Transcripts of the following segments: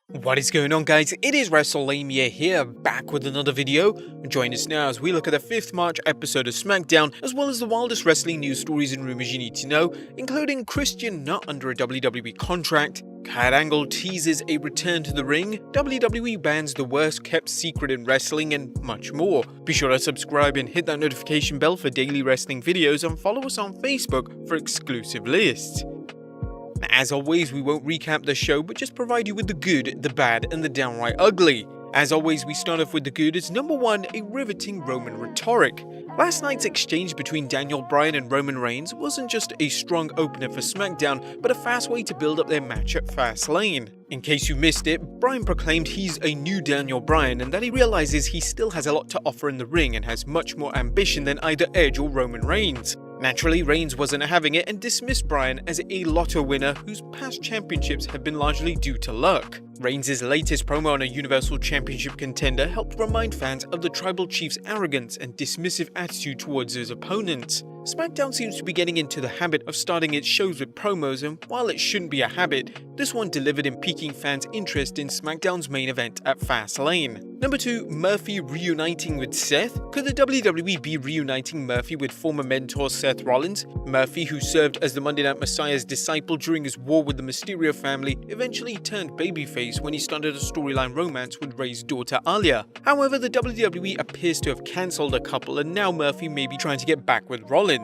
What is going on, guys? It is Wrestlelamia here, back with another video. Join us now as we look at the 5th March episode of Smackdown, as well as the wildest wrestling news stories and rumors you need to know, including Christian not under a WWE contract, Kurt Angle teases a return to the ring, WWE bans the worst kept secret in wrestling, and much more. Be sure to subscribe and hit that notification bell for daily wrestling videos, and follow us on Facebook for exclusive lists. As always, we won't recap the show, but just provide you with the good, the bad, and the downright ugly. As always, we start off with the good as number 1, a riveting Roman rhetoric. Last night's exchange between Daniel Bryan and Roman Reigns wasn't just a strong opener for SmackDown, but a fast way to build up their match at Fastlane. In case you missed it, Bryan proclaimed he's a new Daniel Bryan and that he realizes he still has a lot to offer in the ring and has much more ambition than either Edge or Roman Reigns. Naturally, Reigns wasn't having it and dismissed Bryan as a lotto winner whose past championships have been largely due to luck. Reigns' latest promo on a Universal Championship contender helped remind fans of the Tribal Chief's arrogance and dismissive attitude towards his opponents. SmackDown seems to be getting into the habit of starting its shows with promos, and while it shouldn't be a habit, this one delivered in piquing fans' interest in SmackDown's main event at Fastlane. Number 2, Murphy reuniting with Seth. Could the WWE be reuniting Murphy with former mentor Seth Rollins? Murphy, who served as the Monday Night Messiah's disciple during his war with the Mysterio family, eventually turned babyface when he started a storyline romance with Ray's daughter Alia. However, the WWE appears to have cancelled a couple, and now Murphy may be trying to get back with Rollins.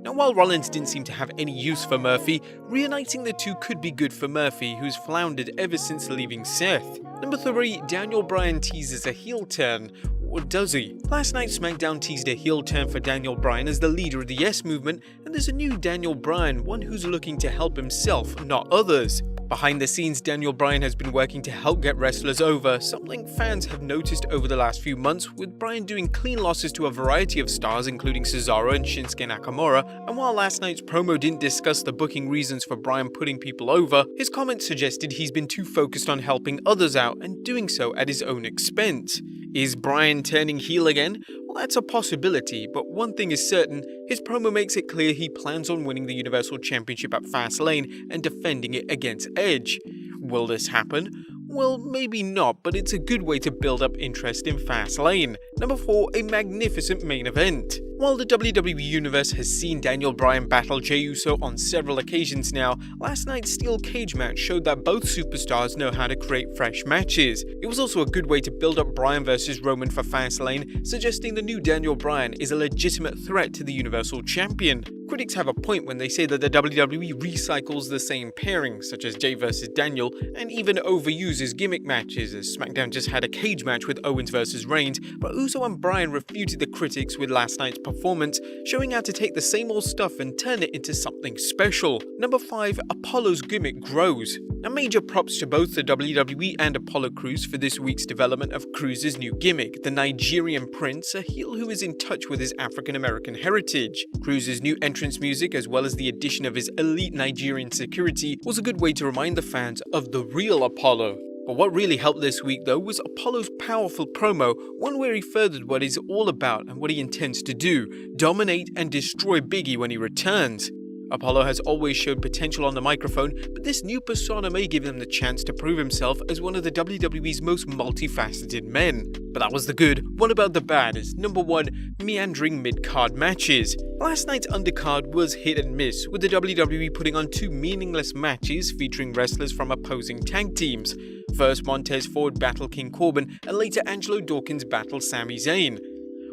Now, while Rollins didn't seem to have any use for Murphy, reuniting the two could be good for Murphy, who's floundered ever since leaving Seth. Number 3, Daniel Bryan teases a heel turn. Or does he? Last night, SmackDown teased a heel turn for Daniel Bryan as the leader of the Yes Movement, and there's a new Daniel Bryan, one who's looking to help himself, not others. Behind the scenes, Daniel Bryan has been working to help get wrestlers over, something fans have noticed over the last few months, with Bryan doing clean losses to a variety of stars including Cesaro and Shinsuke Nakamura. And while last night's promo didn't discuss the booking reasons for Bryan putting people over, his comments suggested he's been too focused on helping others out and doing so at his own expense. Is Bryan turning heel again? Well, that's a possibility, but one thing is certain, his promo makes it clear he plans on winning the Universal Championship at Fastlane and defending it against Edge. Will this happen? Well, maybe not, but it's a good way to build up interest in Fastlane. Number 4, a magnificent main event. While the WWE Universe has seen Daniel Bryan battle Jey Uso on several occasions now, last night's steel cage match showed that both superstars know how to create fresh matches. It was also a good way to build up Bryan vs Roman for Fastlane, suggesting the new Daniel Bryan is a legitimate threat to the Universal Champion. Critics have a point when they say that the WWE recycles the same pairings, such as Jey vs Daniel, and even overuses gimmick matches, as SmackDown just had a cage match with Owens vs Reigns, but Uso and Bryan refuted the critics with last night's performance, showing how to take the same old stuff and turn it into something special. Number 5, Apollo's gimmick grows. A major props to both the WWE and Apollo Crews for this week's development of Crews' new gimmick, the Nigerian Prince, a heel who is in touch with his African-American heritage. Crews' new entrance music, as well as the addition of his elite Nigerian security, was a good way to remind the fans of the real Apollo. But what really helped this week though was Apollo's powerful promo, one where he furthered what he's all about and what he intends to do: dominate and destroy Biggie when he returns. Apollo has always showed potential on the microphone, but this new persona may give him the chance to prove himself as one of the WWE's most multifaceted men. But that was the good. What about the bad? Is number 1, meandering mid-card matches. Last night's undercard was hit and miss, with the WWE putting on 2 meaningless matches featuring wrestlers from opposing tag teams. First, Montez Ford battled King Corbin, and later Angelo Dawkins battled Sami Zayn.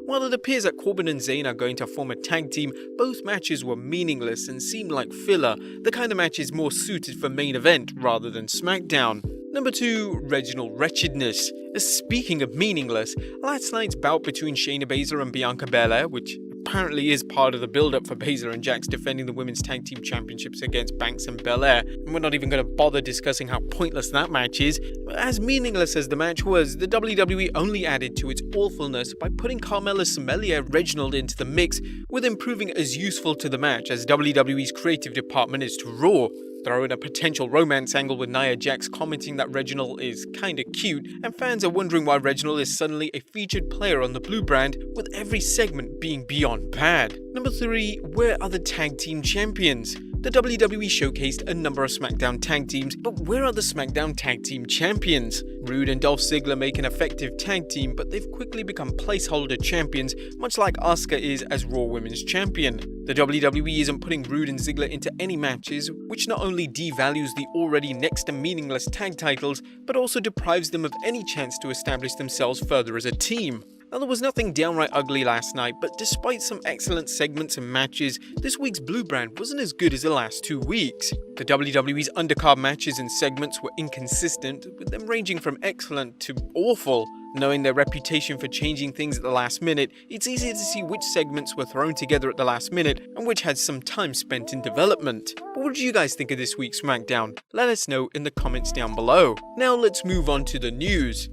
While it appears that Corbin and Zayn are going to form a tag team, both matches were meaningless and seemed like filler, the kind of matches more suited for main event rather than SmackDown. Number 2, Regional Wretchedness. Speaking of meaningless, last night's bout between Shayna Baszler and Bianca Belair, which apparently is part of the build-up for Baszler and Jax defending the Women's Tag Team Championships against Banks and Belair, and we're not even going to bother discussing how pointless that match is. As meaningless as the match was, the WWE only added to its awfulness by putting Carmella Sommelier Reginald into the mix, with him proving as useful to the match as WWE's creative department is to Raw. Throw in a potential romance angle with Nia Jax commenting that Reginald is kinda cute, and fans are wondering why Reginald is suddenly a featured player on the Blue brand, with every segment being beyond bad. Number 3, where are the tag team champions? the WWE showcased a number of SmackDown tag teams, but where are the SmackDown tag team champions? Rude and Dolph Ziggler make an effective tag team, but they've quickly become placeholder champions, much like Asuka is as Raw Women's Champion. The WWE isn't putting Rude and Ziggler into any matches, which not only devalues the already next to meaningless tag titles, but also deprives them of any chance to establish themselves further as a team. Now, there was nothing downright ugly last night, but despite some excellent segments and matches, this week's Blue brand wasn't as good as the last 2 weeks. The WWE's undercard matches and segments were inconsistent, with them ranging from excellent to awful. Knowing their reputation for changing things at the last minute, it's easy to see which segments were thrown together at the last minute and which had some time spent in development. But what did you guys think of this week's SmackDown? Let us know in the comments down below. Now let's move on to the news.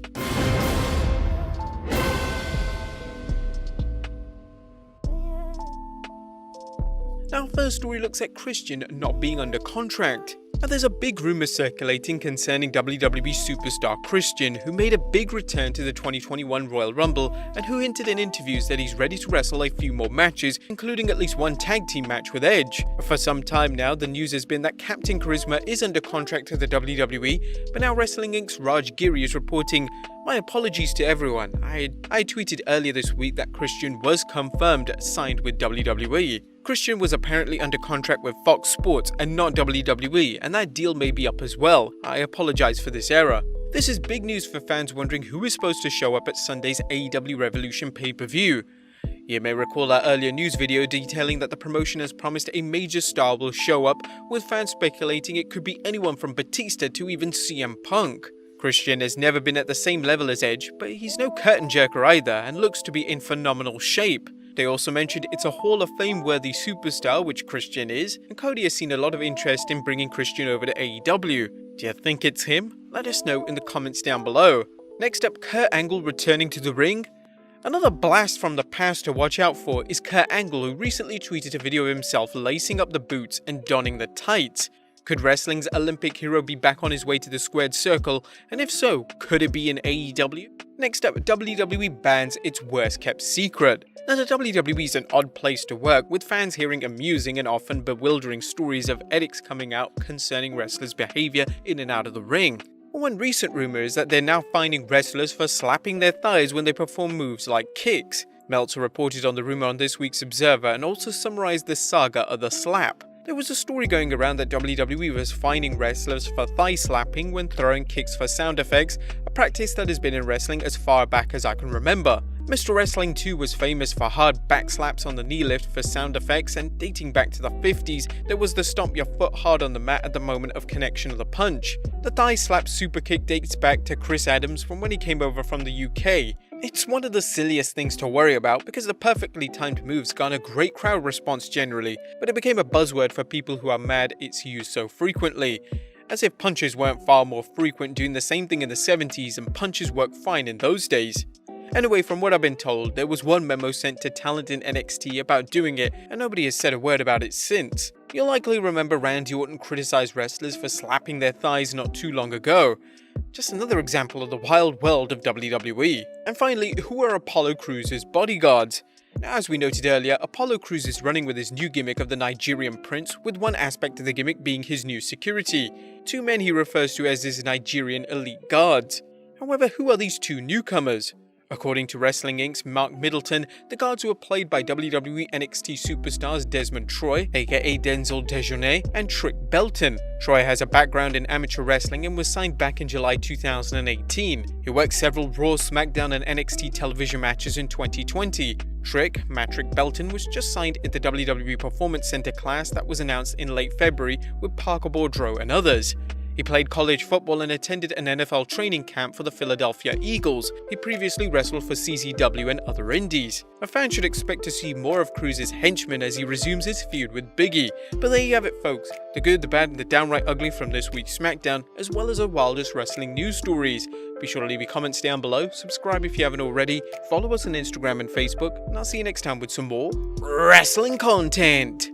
Our first story looks at Christian not being under contract. Now, there's a big rumor circulating concerning WWE superstar Christian, who made a big return to the 2021 Royal Rumble and who hinted in interviews that he's ready to wrestle a few more matches, including at least one tag team match with Edge. For some time now, the news has been that Captain Charisma is under contract to the WWE, but now Wrestling Inc.'s Raj Giri is reporting, "My apologies to everyone. I tweeted earlier this week that Christian was confirmed signed with WWE. Christian was apparently under contract with Fox Sports and not WWE, and that deal may be up as well. I apologize for this error." This is big news for fans wondering who is supposed to show up at Sunday's AEW Revolution pay-per-view. You may recall our earlier news video detailing that the promotion has promised a major star will show up, with fans speculating it could be anyone from Batista to even CM Punk. Christian has never been at the same level as Edge, but he's no curtain jerker either and looks to be in phenomenal shape. They also mentioned it's a Hall of Fame worthy superstar, which Christian is, and Cody has seen a lot of interest in bringing Christian over to AEW. Do you think it's him? Let us know in the comments down below. Next up, Kurt Angle returning to the ring. Another blast from the past to watch out for is Kurt Angle, who recently tweeted a video of himself lacing up the boots and donning the tights. Could wrestling's Olympic hero be back on his way to the squared circle, and if so, could it be in AEW? Next up, WWE bans its worst kept secret. Now, the WWE is an odd place to work, with fans hearing amusing and often bewildering stories of edicts coming out concerning wrestlers' behavior in and out of the ring. One recent rumor is that they're now fining wrestlers for slapping their thighs when they perform moves like kicks. Meltzer reported on the rumor on this week's Observer and also summarized the saga of the slap. There was a story going around that WWE was fining wrestlers for thigh slapping when throwing kicks for sound effects, a practice that has been in wrestling as far back as I can remember. Mr. Wrestling 2 was famous for hard back slaps on the knee lift for sound effects, and dating back to the 50s, there was the stomp your foot hard on the mat at the moment of connection of the punch. The thigh slap super kick dates back to Chris Adams from when he came over from the UK. It's one of the silliest things to worry about because the perfectly timed moves garner great crowd response generally, but it became a buzzword for people who are mad it's used so frequently. As if punches weren't far more frequent doing the same thing in the 70s and punches worked fine in those days. Anyway, from what I've been told, there was one memo sent to talent in NXT about doing it, and nobody has said a word about it since. You'll likely remember Randy Orton criticized wrestlers for slapping their thighs not too long ago. Just another example of the wild world of WWE. And finally, who are Apollo Crews' bodyguards? Now, as we noted earlier, Apollo Crews is running with his new gimmick of the Nigerian Prince, with one aspect of the gimmick being his new security. Two men he refers to as his Nigerian elite guards. However, who are these two newcomers? According to Wrestling Inc.'s Mark Middleton, the guards were played by WWE NXT superstars Desmond Troy, aka Denzel Dejournay, and Trick Belton. Troy has a background in amateur wrestling and was signed back in July 2018. He worked several Raw, Smackdown and NXT television matches in 2020. Matrick Belton was just signed in the WWE Performance Center class that was announced in late February with Parker Boudreaux and others. He played college football and attended an NFL training camp for the Philadelphia Eagles. He previously wrestled for CZW and other indies. A fan should expect to see more of Crews' henchman as he resumes his feud with Big E. But there you have it, folks. The good, the bad, and the downright ugly from this week's SmackDown, as well as our wildest wrestling news stories. Be sure to leave your comments down below, subscribe if you haven't already, follow us on Instagram and Facebook, and I'll see you next time with some more wrestling content.